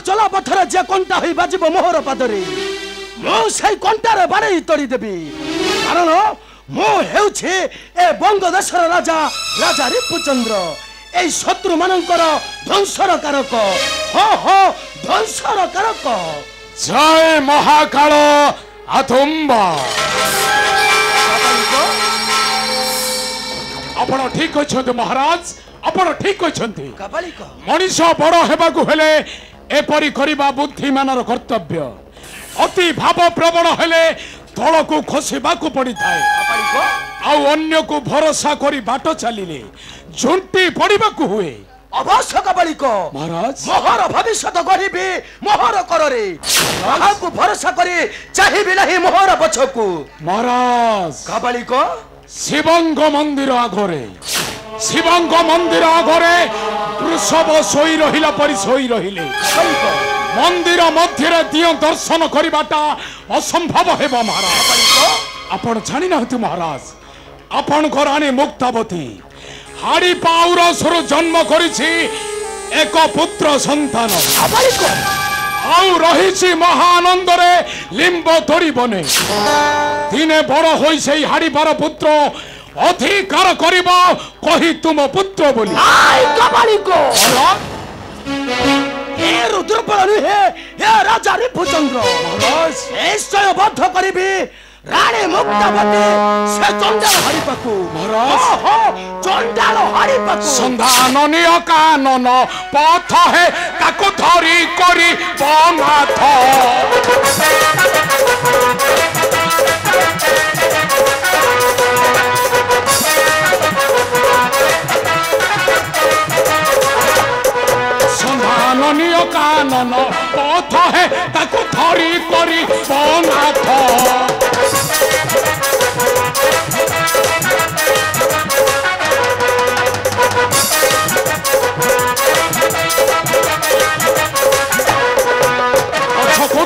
चला पथर जे कंटा होई बाजिब मोहर पादरे मो सेई कंटारे बारे तोड़ी देबी कारण मो हेउछे ए बंग देशर राजा राजा रिपुचंद्र ए शत्रु मानकर ध्वंसर कारक हो हो ध्वंसर कारक जय महाकाल आथुंबा आपण ठीक कहते महाराज आपण ठीक कहते मनीष बड़ हेबाकु हेले एपरी करिबा बुद्धिमानर कर्तव्य अति भाव प्रवण हेले तल को खसबाकू पड़ी थाए आउ अन्य को भरोसा करी बाट चलिले झुंटी पड़िबाकू हुए अवश्य कबलिक महाराज मोहर भविष्य गरीबी मोहर कररे काहाकू भरोसा करी चाहिबी नाही मोहर पछकू महाराज कबलिक शिवंग मंदिर आगरे वृषभ सोई रहिला परि सोई रहिले मंदिर मध्य दियो दर्शन करिबाटा असंभव हेबा महाराज आपण जानि नाहति महाराज आपण को रानी मुक्तावती हाड़ी पाउर सुरु जन्म करिछि एक पुत्र संतान आउ रहिछि महानंद रे लिंब तोड़ी बने दिने बड़ होई सेई हाड़ी पार पुत्र अधिकार करिबा कहि तुम पुत्र बोली आइ कबालिको हे रुद्रपल हे हे राजा रिपुचंद्र महाराज निश्चय बद्ध करिबी रानी मुक्तावती से चंडाल हरिपाकू महाराज हो चंडाल हरिपाकू संधाननीय कानन पथ है ताको धरी करी बनाथ संधाननीय कानन पथ है ताको धरी करी बनाथ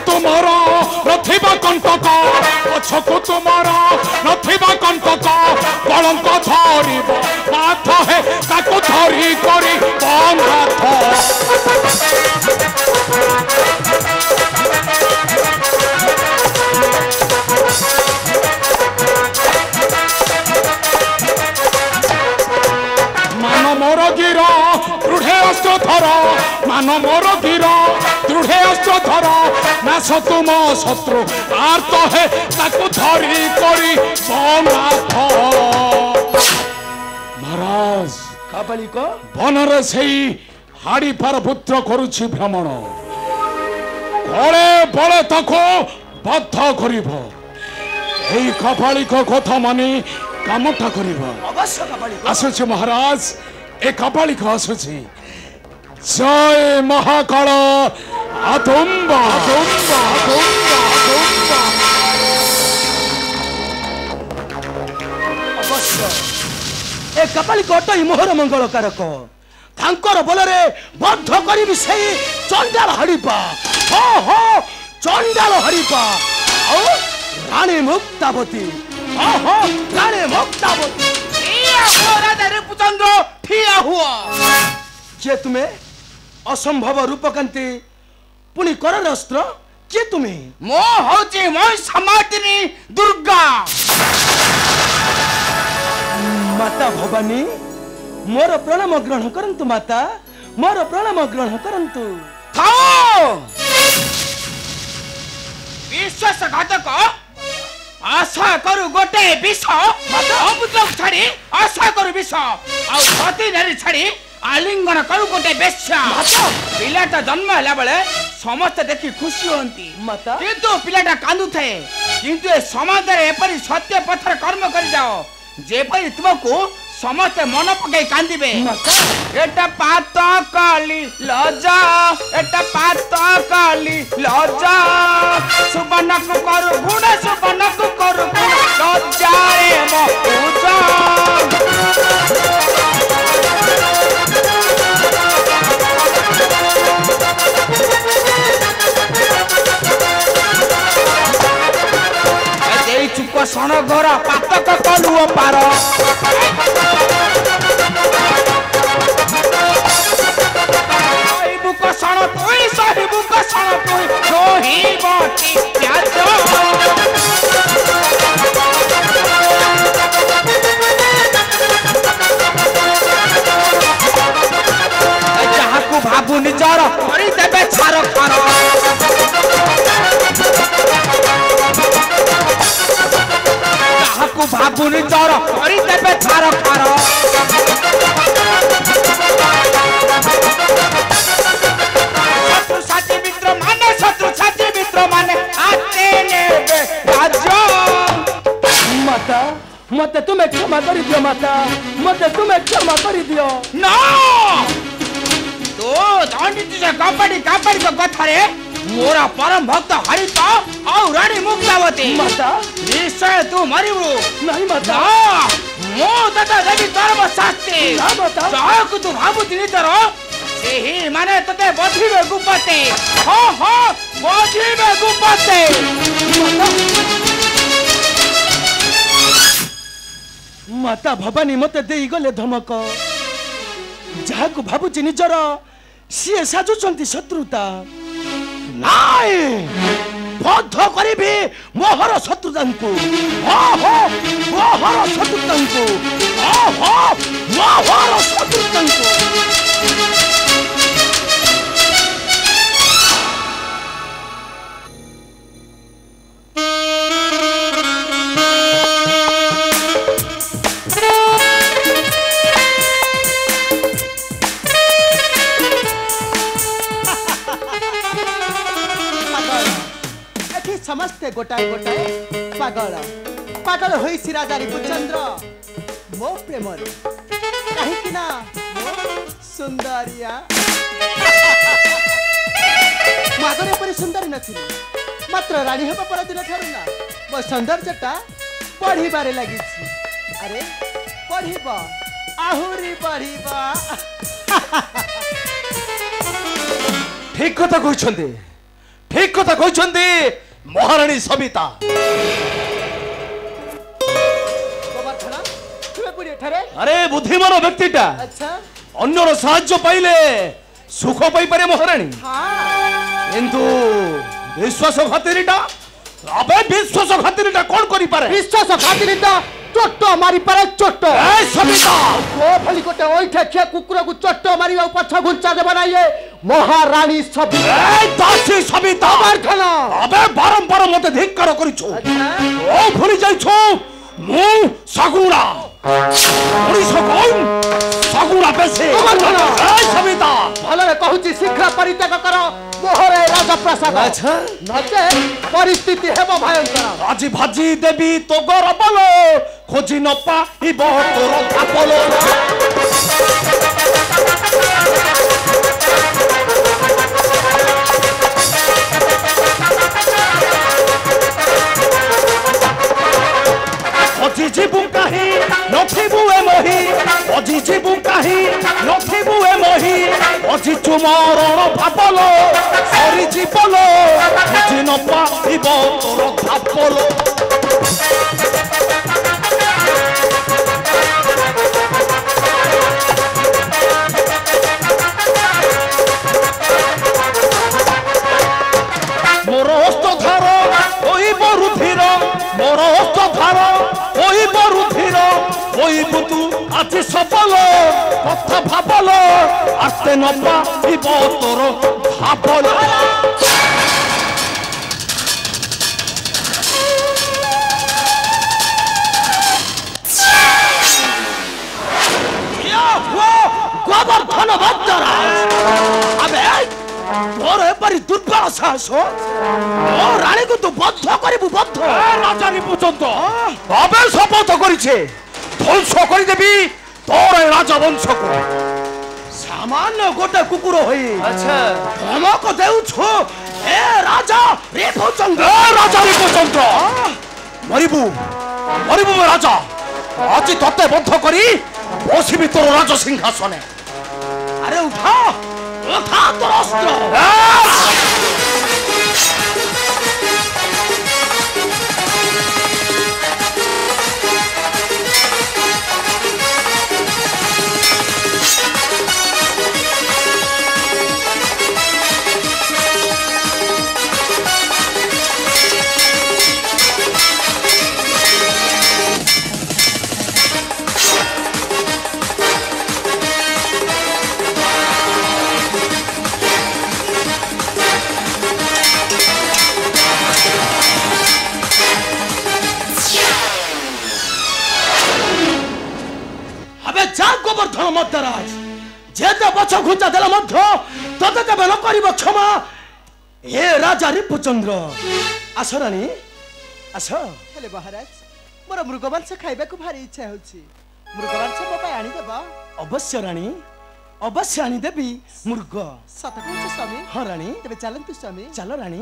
तुमार नथिबा कंटक पछकु तुमार नथिबा कंटक कलंक धरिब माथ है ताकु धरी करी बनाथ मान मोर गिर दृढ़े अस्त्र धर मान मोर गिर दृढ़े अस्त्र धर नाश तुम शत्रु आर्त है ताकु धरी करी बनाथ महाराज कबालिक बनर सेई हाड़ी पार पुत्र करुछि भ्रमण कले बले ताको बद्ध करिब एई कपालिक कथा मानि कामटा करिब अवश्य कबालिक आसुछि महाराज ए कपालिक आसुछि जय महाकाल आथुंबा आथुंबा आथुंबा आथुंबा अवश्य ए कपालिक अटई मोहर मंगल कारक तांकर बलरे बद्ध करिबी सेई चंडाल हरिपा हो हो चंडाल हरिपा औ रानी मुक्तावती हो हो रानी मुक्तावती राजा रिपुचंद्र ठिया हुआ जे तुम्हें असंभव रूपकांति पुनी कर अस्त्र के तुम्हें मो होची मो समातिनी दुर्गा माता भवानी मोर प्रणाम ग्रहण करंतु माता मोर प्रणाम ग्रहण करंतु थाओ विश्वासघातक आशा करू गोटे विष अपुत्र छाड़ी आशा करू विष आ सती नारी छाड़ी आलिंगन करू गोटे बेश्या पिलाटा जन्म हैला बेले समस्त देखि खुशी होंती माता किंतु पिलाटा कांदु थे किंतु ए समाज रे एपरि सत्य पथर कर्म कर जाओ जेपरि तुमको समस्त मन पकई कांदिबे एटा पात काली लजा एटा पात काली लजा सुबनक करू गुण सुबनक करू लजा रे मो पूजा चुप सण घर पातक कलु पार सण तुई सहिबु କଷଣ ତୁଇ ରହିବ କି ପ୍ୟାଜ ଯାହାକୁ ଭାବୁ ନିଜର କରିଦେବେ ଛାର ଖାର ଯାହାକୁ ଭାବୁ ନିଜର କରିଦେବେ ଛାର ଖାର शत्रु छाती मित्र माने आते नेबे राजो माता मते तुम्हें क्षमा कर दियो माता मते तुम्हें क्षमा कर दियो ना तो दांडी तुझे कबड्डी तो कथा रे मोरा परम भक्त हरित और रानी मुक्तावती माता निश्चय तू मरिबु नहीं माता मो तता देवी तोर शास्ति ना माता जाको तू भाबु दिनी तरो ही माने तते बधिबे गुपते हो बधिबे गुपते माता भवानी मते देई गले धमक जाको भाबुची निजर सी साजुचंती शत्रुता नाय बद्ध करिबे मोहर शत्रुतांकु मोहर शत्रुतांकु मोहर शत्रुतांकु समस्ते गोटाए गोटाए पागल पागल होई राजा रिपुचंद्र मो प्रेम कहीं ना सुंदरिया मागरे पर सुंदरी नथी मात्र रानी हेबा पर दिन ठरू ना मो सौंदर्यटा बढ़िबारे लागि अरे बढ़िबा आहुरी बढ़िबा ठीक कथा कहछन्ते महारानी सविता अरे बुद्धिमान व्यक्तिटा अच्छा अन्यर साहाय्य पाइले सुख पाई पारे महारानी किंतु विश्वास खातिरटा अबे विश्वास खातिरटा कौन करि पारे विश्वास खातिरटा चोट मारी पारे चोट ए सविता ओ भली कोटे ओइठे खे कुकुर को चोट मारी पछ घुंचा दे बनाइए महारानी सविता ए दासी सविता अर्थना अबे बारंबार मते धिक्कार करिछु ओ भूली जाइछु मु सगुणा ओडिस कोन सगुणा पेसे ए सविता भले रे कहूची शीघ्र परित्याग कर मोहरे राजप्रसाद अच्छा नचे परिस्थिति हेबो भयंकर राजी भाजी देवी तो गरबल खोजी न पाइब तोर थापल अजी जीवु काहि नथिबु ए मोहि अजी जीवु काहि नथिबु ए मोहि अजी चुमरण भापल सरी जीवल खोजी न पाइब तोर थापल मोर हस्तधार ओई बरुधिर मोर हस्तधार ओई बरुधिर ओई बुतु आछि सफल कथा भाबल आस्ते न पाइब तोर भाबल गोवर्धन भद्रराज अबे तोर एपरी दुर्बल साहस ओ रानी को तू बद्ध करिबु बद्ध राजा रिपुचंद्र अबे शपथ करिछे ध्वंस करि देबी तोर राजवंश को सामान्य गोटे कुकुर होई अच्छा धमक देउछो ए राजा रिपुचंद्र मरिबु मरिबु राजा आज तते बद्ध करी बसिबी तोर राज सिंहासने अरे उठा उठा तोर अस्त्र আবে যা গোবর্ধন মদ্দারাজ যেতে বছ ঘুঞ্চা দেলা মধ্য ততে কেবে ন করিব ক্ষমা এ রাজা রিপুচন্দ্র আস রানী আস হেলে মহারাজ মোর মৃগমাংস খাইବାକୁ ভারি ইচ্ছা হଉଛି মৃগমাংস ମୋ ପାଇଁ ଆଣିଦେବ অবশ্য রানী অবশ্য আনি দেবী মৃগ ସତ କହୁଛ ସ୍ୱାମୀ ହଁ ରାଣୀ ତେବେ ଚାଲନ୍ତୁ ସ୍ୱାମୀ ଚାଲ ରାଣୀ